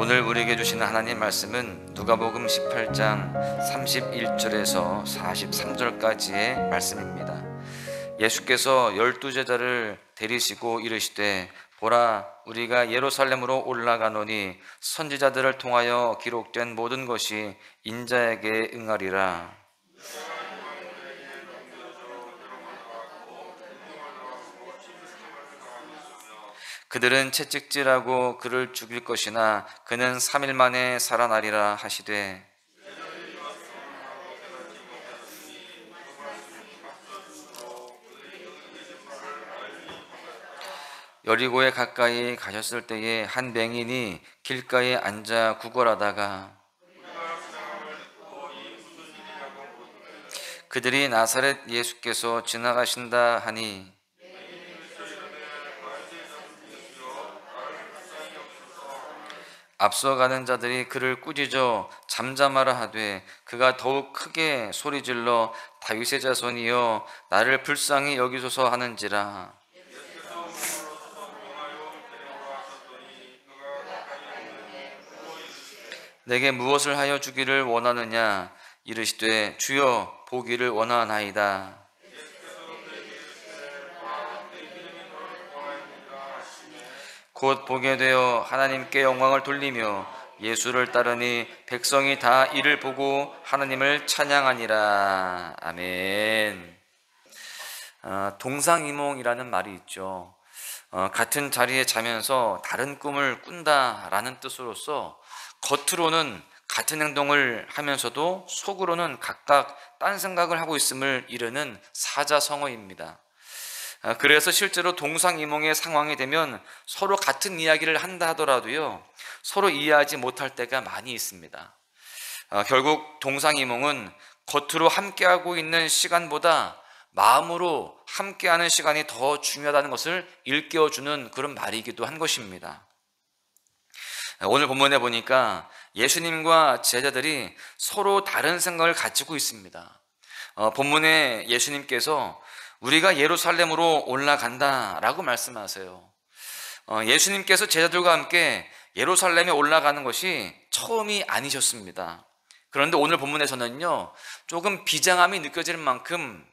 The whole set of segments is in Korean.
오늘 우리에게 주시는 하나님 말씀은 누가복음 18장 31절에서 43절까지의 말씀입니다. 예수께서 12제자를 데리시고 이르시되 보라, 우리가 예루살렘으로 올라가노니 선지자들을 통하여 기록된 모든 것이 인자에게 응하리라. 그들은 채찍질하고 그를 죽일 것이나 그는 3일 만에 살아나리라 하시되, 여리고에 가까이 가셨을 때에 한 맹인이 길가에 앉아 구걸하다가 그들이 나사렛 예수께서 지나가신다 하니 앞서가는 자들이 그를 꾸짖어 잠잠하라 하되 그가 더욱 크게 소리질러 다윗의 자손이여 나를 불쌍히 여기소서 하는지라. 내게 무엇을 하여 주기를 원하느냐? 이르시되 주여 보기를 원하나이다. 곧 보게 되어 하나님께 영광을 돌리며 예수를 따르니 백성이 다 이를 보고 하나님을 찬양하니라. 아멘. 동상이몽이라는 말이 있죠. 같은 자리에 자면서 다른 꿈을 꾼다라는 뜻으로서 겉으로는 같은 행동을 하면서도 속으로는 각각 딴 생각을 하고 있음을 이르는 사자성어입니다. 그래서 실제로 동상이몽의 상황이 되면 서로 같은 이야기를 한다 하더라도요, 서로 이해하지 못할 때가 많이 있습니다. 결국 동상이몽은 겉으로 함께하고 있는 시간보다 마음으로 함께하는 시간이 더 중요하다는 것을 일깨워주는 그런 말이기도 한 것입니다. 오늘 본문에 보니까 예수님과 제자들이 서로 다른 생각을 가지고 있습니다. 본문에 예수님께서 우리가 예루살렘으로 올라간다 라고 말씀하세요. 예수님께서 제자들과 함께 예루살렘에 올라가는 것이 처음이 아니셨습니다. 그런데 오늘 본문에서는요, 조금 비장함이 느껴지는 만큼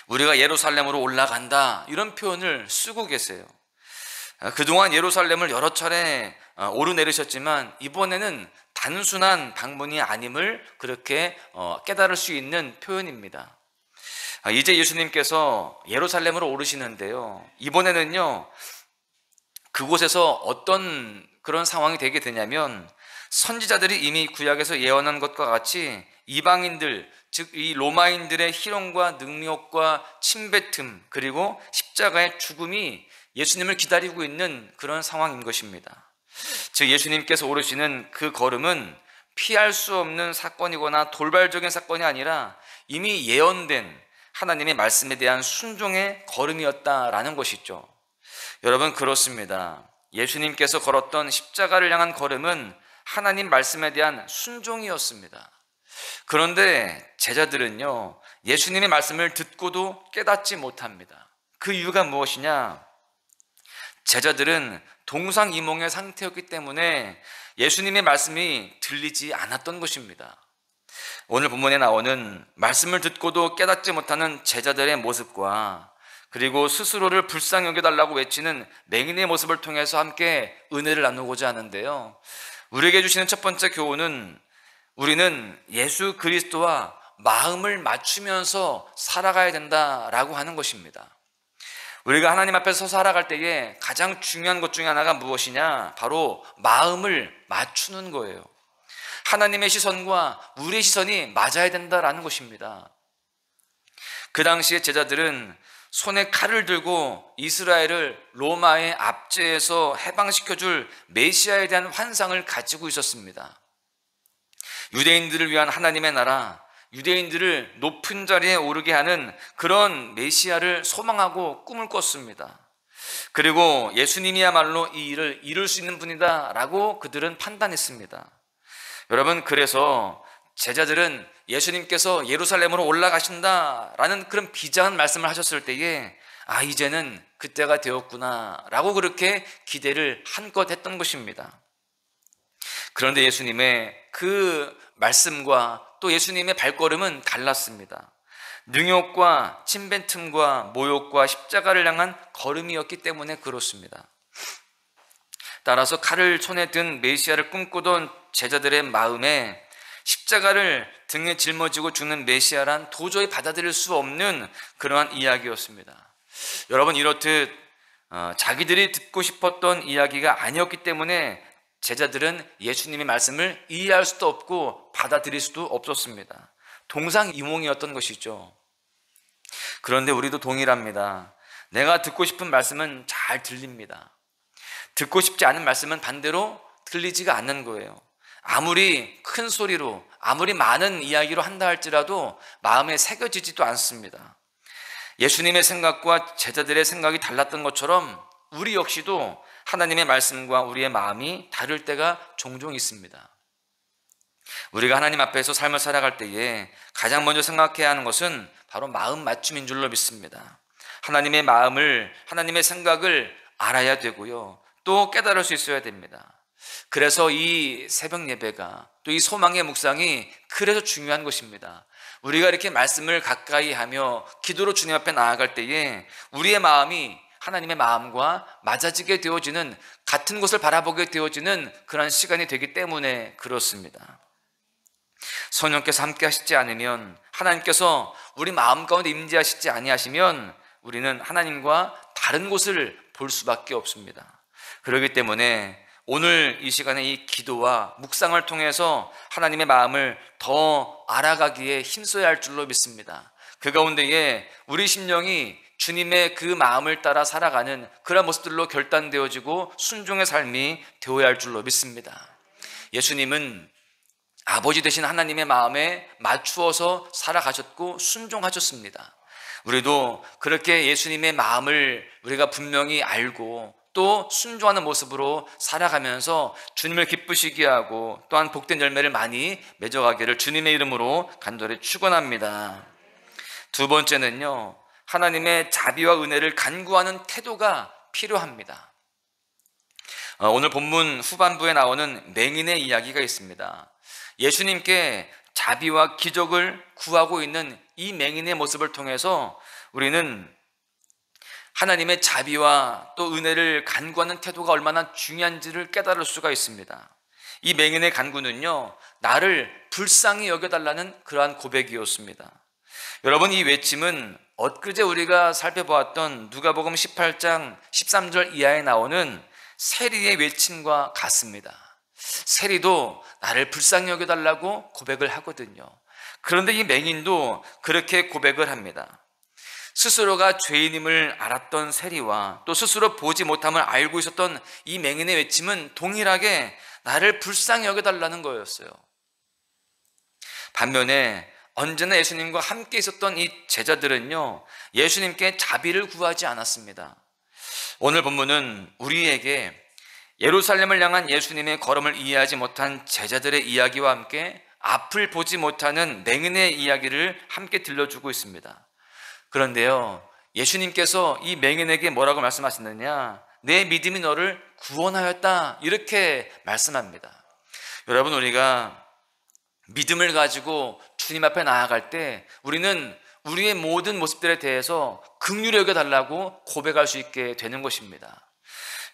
우리가 예루살렘으로 올라간다 이런 표현을 쓰고 계세요. 그동안 예루살렘을 여러 차례 오르내리셨지만 이번에는 단순한 방문이 아님을 그렇게 깨달을 수 있는 표현입니다. 이제 예수님께서 예루살렘으로 오르시는데요, 이번에는요 그곳에서 어떤 그런 상황이 되게 되냐면, 선지자들이 이미 구약에서 예언한 것과 같이 이방인들, 즉 이 로마인들의 희롱과 능욕과 침뱉음 그리고 십자가의 죽음이 예수님을 기다리고 있는 그런 상황인 것입니다. 즉 예수님께서 오르시는 그 걸음은 피할 수 없는 사건이거나 돌발적인 사건이 아니라 이미 예언된 하나님의 말씀에 대한 순종의 걸음이었다라는 것이죠. 여러분, 그렇습니다. 예수님께서 걸었던 십자가를 향한 걸음은 하나님 말씀에 대한 순종이었습니다. 그런데 제자들은요, 예수님의 말씀을 듣고도 깨닫지 못합니다. 그 이유가 무엇이냐? 제자들은 동상이몽의 상태였기 때문에 예수님의 말씀이 들리지 않았던 것입니다. 오늘 본문에 나오는 말씀을 듣고도 깨닫지 못하는 제자들의 모습과 그리고 스스로를 불쌍히 여겨달라고 외치는 맹인의 모습을 통해서 함께 은혜를 나누고자 하는데요, 우리에게 주시는 첫 번째 교훈은 우리는 예수 그리스도와 마음을 맞추면서 살아가야 된다라고 하는 것입니다. 우리가 하나님 앞에서 살아갈 때에 가장 중요한 것 중에 하나가 무엇이냐? 바로 마음을 맞추는 거예요. 하나님의 시선과 우리의 시선이 맞아야 된다라는 것입니다. 그 당시에 제자들은 손에 칼을 들고 이스라엘을 로마의 압제에서 해방시켜줄 메시아에 대한 환상을 가지고 있었습니다. 유대인들을 위한 하나님의 나라, 유대인들을 높은 자리에 오르게 하는 그런 메시아를 소망하고 꿈을 꿨습니다. 그리고 예수님이야말로 이 일을 이룰 수 있는 분이다 라고 그들은 판단했습니다. 여러분, 그래서 제자들은 예수님께서 예루살렘으로 올라가신다라는 그런 비장한 말씀을 하셨을 때에 이제는 그때가 되었구나 라고 그렇게 기대를 한껏 했던 것입니다. 그런데 예수님의 그 말씀과 또 예수님의 발걸음은 달랐습니다. 능욕과 침뱉음과 모욕과 십자가를 향한 걸음이었기 때문에 그렇습니다. 따라서 칼을 손에 든 메시아를 꿈꾸던 제자들의 마음에 십자가를 등에 짊어지고 죽는 메시아란 도저히 받아들일 수 없는 그러한 이야기였습니다. 여러분, 이렇듯 자기들이 듣고 싶었던 이야기가 아니었기 때문에 제자들은 예수님의 말씀을 이해할 수도 없고 받아들일 수도 없었습니다. 동상이몽이었던 것이죠. 그런데 우리도 동일합니다. 내가 듣고 싶은 말씀은 잘 들립니다. 듣고 싶지 않은 말씀은 반대로 들리지가 않는 거예요. 아무리 큰 소리로, 아무리 많은 이야기로 한다 할지라도 마음에 새겨지지도 않습니다. 예수님의 생각과 제자들의 생각이 달랐던 것처럼 우리 역시도 하나님의 말씀과 우리의 마음이 다를 때가 종종 있습니다. 우리가 하나님 앞에서 삶을 살아갈 때에 가장 먼저 생각해야 하는 것은 바로 마음 맞춤인 줄로 믿습니다. 하나님의 마음을, 하나님의 생각을 알아야 되고요, 또 깨달을 수 있어야 됩니다. 그래서 이 새벽 예배가, 또 이 소망의 묵상이 그래서 중요한 것입니다. 우리가 이렇게 말씀을 가까이 하며 기도로 주님 앞에 나아갈 때에 우리의 마음이 하나님의 마음과 맞아지게 되어지는, 같은 곳을 바라보게 되어지는 그런 시간이 되기 때문에 그렇습니다. 성령께서 함께 하시지 않으면, 하나님께서 우리 마음 가운데 임재하시지 아니하시면 우리는 하나님과 다른 곳을 볼 수밖에 없습니다. 그렇기 때문에 오늘 이 시간에 이 기도와 묵상을 통해서 하나님의 마음을 더 알아가기에 힘써야 할 줄로 믿습니다. 그 가운데에 우리 심령이 주님의 그 마음을 따라 살아가는 그런 모습들로 결단되어지고 순종의 삶이 되어야 할 줄로 믿습니다. 예수님은 아버지 되신 하나님의 마음에 맞추어서 살아가셨고 순종하셨습니다. 우리도 그렇게 예수님의 마음을 우리가 분명히 알고 또 순종하는 모습으로 살아가면서 주님을 기쁘시게 하고 또한 복된 열매를 많이 맺어가기를 주님의 이름으로 간절히 축원합니다. 두 번째는요, 하나님의 자비와 은혜를 간구하는 태도가 필요합니다. 오늘 본문 후반부에 나오는 맹인의 이야기가 있습니다. 예수님께 자비와 기적을 구하고 있는 이 맹인의 모습을 통해서 우리는 하나님의 자비와 또 은혜를 간구하는 태도가 얼마나 중요한지를 깨달을 수가 있습니다. 이 맹인의 간구는요, 나를 불쌍히 여겨달라는 그러한 고백이었습니다. 여러분, 이 외침은 엊그제 우리가 살펴보았던 누가복음 18장 13절 이하에 나오는 세리의 외침과 같습니다. 세리도 나를 불쌍히 여겨달라고 고백을 하거든요. 그런데 이 맹인도 그렇게 고백을 합니다. 스스로가 죄인임을 알았던 세리와 또 스스로 보지 못함을 알고 있었던 이 맹인의 외침은 동일하게 나를 불쌍히 여겨달라는 거였어요. 반면에 언제나 예수님과 함께 있었던 이 제자들은요, 예수님께 자비를 구하지 않았습니다. 오늘 본문은 우리에게 예루살렘을 향한 예수님의 걸음을 이해하지 못한 제자들의 이야기와 함께 앞을 보지 못하는 맹인의 이야기를 함께 들려주고 있습니다. 그런데요, 예수님께서 이 맹인에게 뭐라고 말씀하시느냐, 내 믿음이 너를 구원하였다, 이렇게 말씀합니다. 여러분, 우리가 믿음을 가지고 주님 앞에 나아갈 때 우리는 우리의 모든 모습들에 대해서 긍휼히 여겨달라고 고백할 수 있게 되는 것입니다.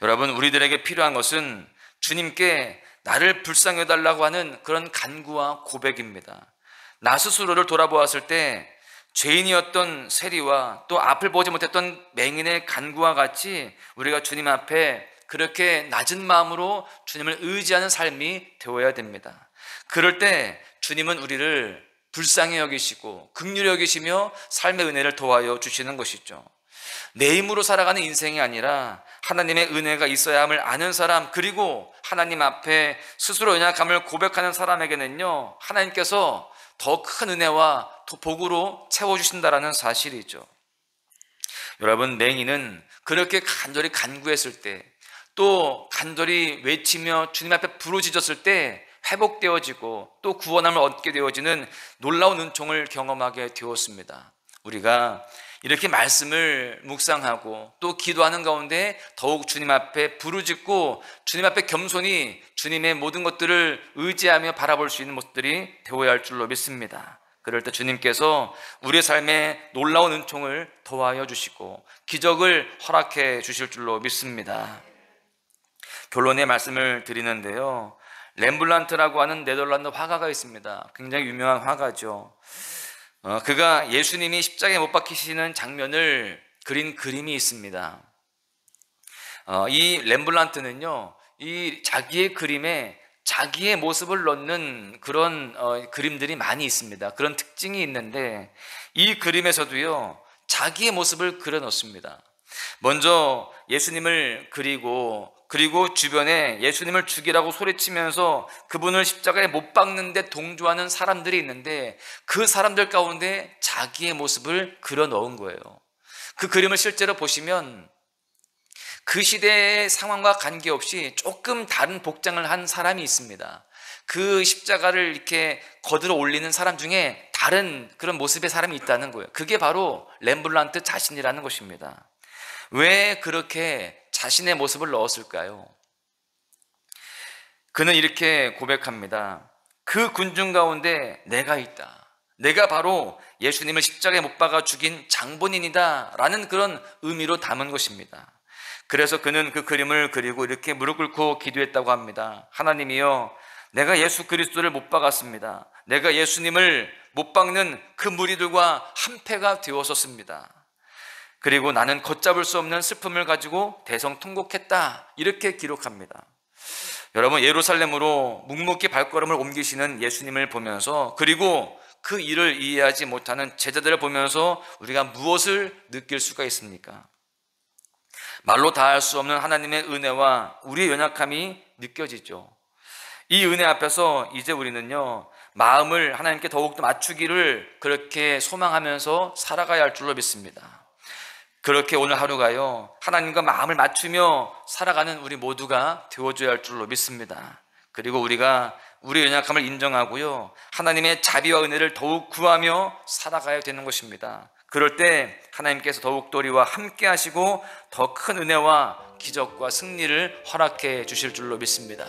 여러분, 우리들에게 필요한 것은 주님께 나를 불쌍히 여달라고 하는 그런 간구와 고백입니다. 나 스스로를 돌아보았을 때 죄인이었던 세리와 또 앞을 보지 못했던 맹인의 간구와 같이 우리가 주님 앞에 그렇게 낮은 마음으로 주님을 의지하는 삶이 되어야 됩니다. 그럴 때 주님은 우리를 불쌍히 여기시고 긍휼히 여기시며 삶의 은혜를 도와여 주시는 것이죠. 내 힘으로 살아가는 인생이 아니라 하나님의 은혜가 있어야 함을 아는 사람, 그리고 하나님 앞에 스스로 연약함을 고백하는 사람에게는요, 하나님께서 더 큰 은혜와 복으로 채워주신다라는 사실이죠. 여러분, 맹인은 그렇게 간절히 간구했을 때, 또 간절히 외치며 주님 앞에 부르짖었을 때 회복되어지고 또 구원함을 얻게 되어지는 놀라운 은총을 경험하게 되었습니다. 우리가 이렇게 말씀을 묵상하고 또 기도하는 가운데 더욱 주님 앞에 부르짖고 주님 앞에 겸손히 주님의 모든 것들을 의지하며 바라볼 수 있는 모습들이 되어야 할 줄로 믿습니다. 그럴 때 주님께서 우리의 삶에 놀라운 은총을 더하여 주시고 기적을 허락해 주실 줄로 믿습니다. 결론의 말씀을 드리는데요, 렘블란트라고 하는 네덜란드 화가가 있습니다. 굉장히 유명한 화가죠. 그가 예수님이 십자가에 못 박히시는 장면을 그린 그림이 있습니다. 이 렘블란트는요, 이 자기의 그림에 자기의 모습을 넣는 그런 그림들이 많이 있습니다. 그런 특징이 있는데 이 그림에서도요, 자기의 모습을 그려 넣습니다. 먼저 예수님을 그리고 주변에 예수님을 죽이라고 소리치면서 그분을 십자가에 못 박는데 동조하는 사람들이 있는데 그 사람들 가운데 자기의 모습을 그려 넣은 거예요. 그 그림을 실제로 보시면 그 시대의 상황과 관계없이 조금 다른 복장을 한 사람이 있습니다. 그 십자가를 이렇게 거들어 올리는 사람 중에 다른 그런 모습의 사람이 있다는 거예요. 그게 바로 렘블란트 자신이라는 것입니다. 왜 그렇게 자신의 모습을 넣었을까요? 그는 이렇게 고백합니다. 그 군중 가운데 내가 있다. 내가 바로 예수님을 십자가에 못 박아 죽인 장본인이다 라는 그런 의미로 담은 것입니다. 그래서 그는 그 그림을 그리고 이렇게 무릎 꿇고 기도했다고 합니다. 하나님이여, 내가 예수 그리스도를 못 박았습니다. 내가 예수님을 못 박는 그 무리들과 한패가 되었었습니다. 그리고 나는 걷잡을 수 없는 슬픔을 가지고 대성통곡했다, 이렇게 기록합니다. 여러분, 예루살렘으로 묵묵히 발걸음을 옮기시는 예수님을 보면서, 그리고 그 일을 이해하지 못하는 제자들을 보면서 우리가 무엇을 느낄 수가 있습니까? 말로 다 할 수 없는 하나님의 은혜와 우리의 연약함이 느껴지죠. 이 은혜 앞에서 이제 우리는요, 마음을 하나님께 더욱더 맞추기를 그렇게 소망하면서 살아가야 할 줄로 믿습니다. 그렇게 오늘 하루가요, 하나님과 마음을 맞추며 살아가는 우리 모두가 되어줘야 할 줄로 믿습니다. 그리고 우리가 우리의 연약함을 인정하고요, 하나님의 자비와 은혜를 더욱 구하며 살아가야 되는 것입니다. 그럴 때 하나님께서 더욱더 우리와 함께 하시고 더 큰 은혜와 기적과 승리를 허락해 주실 줄로 믿습니다.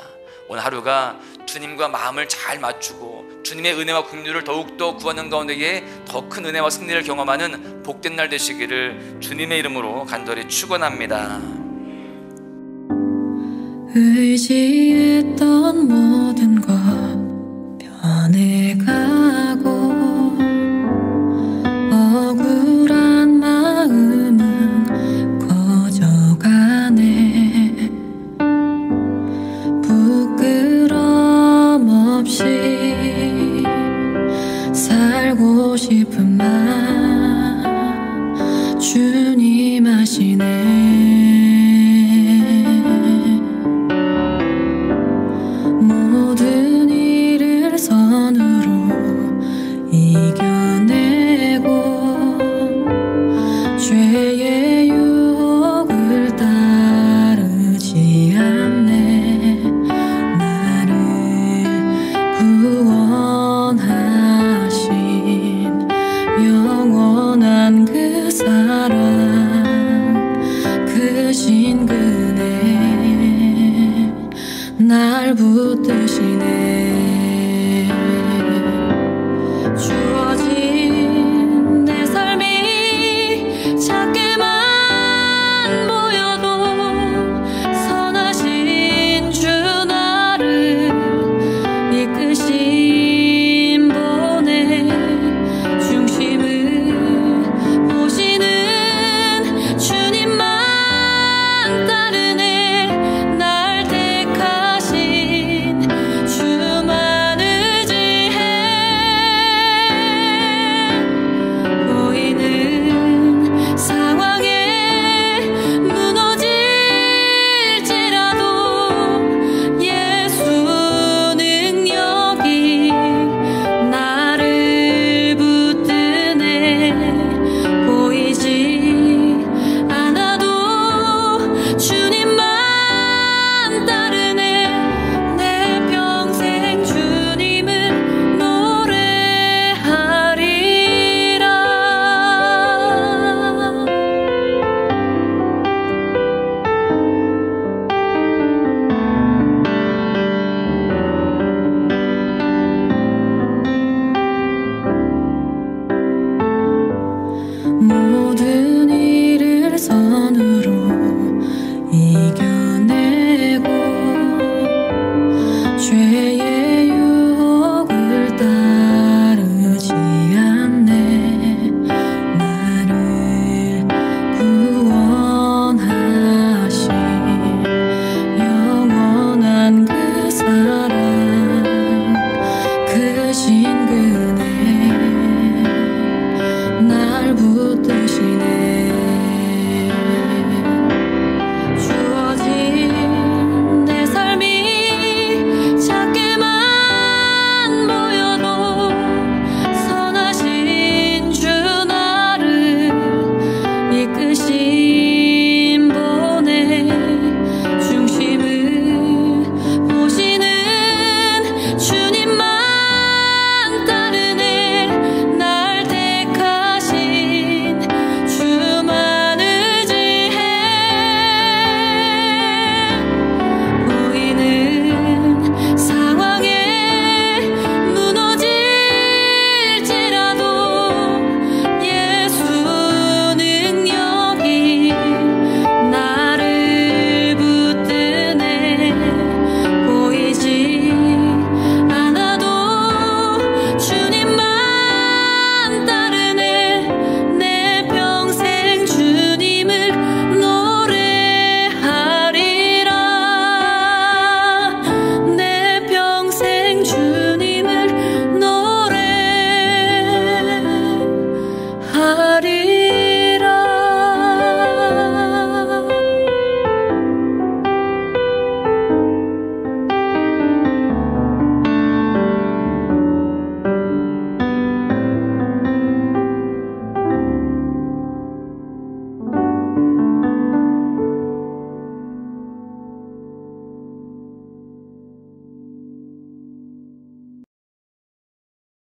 오늘 하루가 주님과 마음을 잘 맞추고 주님의 은혜와 긍휼을 더욱더 구하는 가운데에 더 큰 은혜와 승리를 경험하는 복된 날 되시기를 주님의 이름으로 간절히 축원합니다. 의지했던 모든 것 변해가고 억울한 마음은 꺼져가네. 부끄럼 없이 살고 싶은 맘 주님 아시네. 모든 일을 선으로 이겨내고 죄의 유혹을 따르지 않네. 나를 구원하신 영원한 그 사랑, 그 신근에 날 붙드시네. 주어진 내 삶이 작게만 보여도 선하신 주 나를 이끄신 분의 중심을 보시는 주님만 따르네. 날 택하신 주만 어느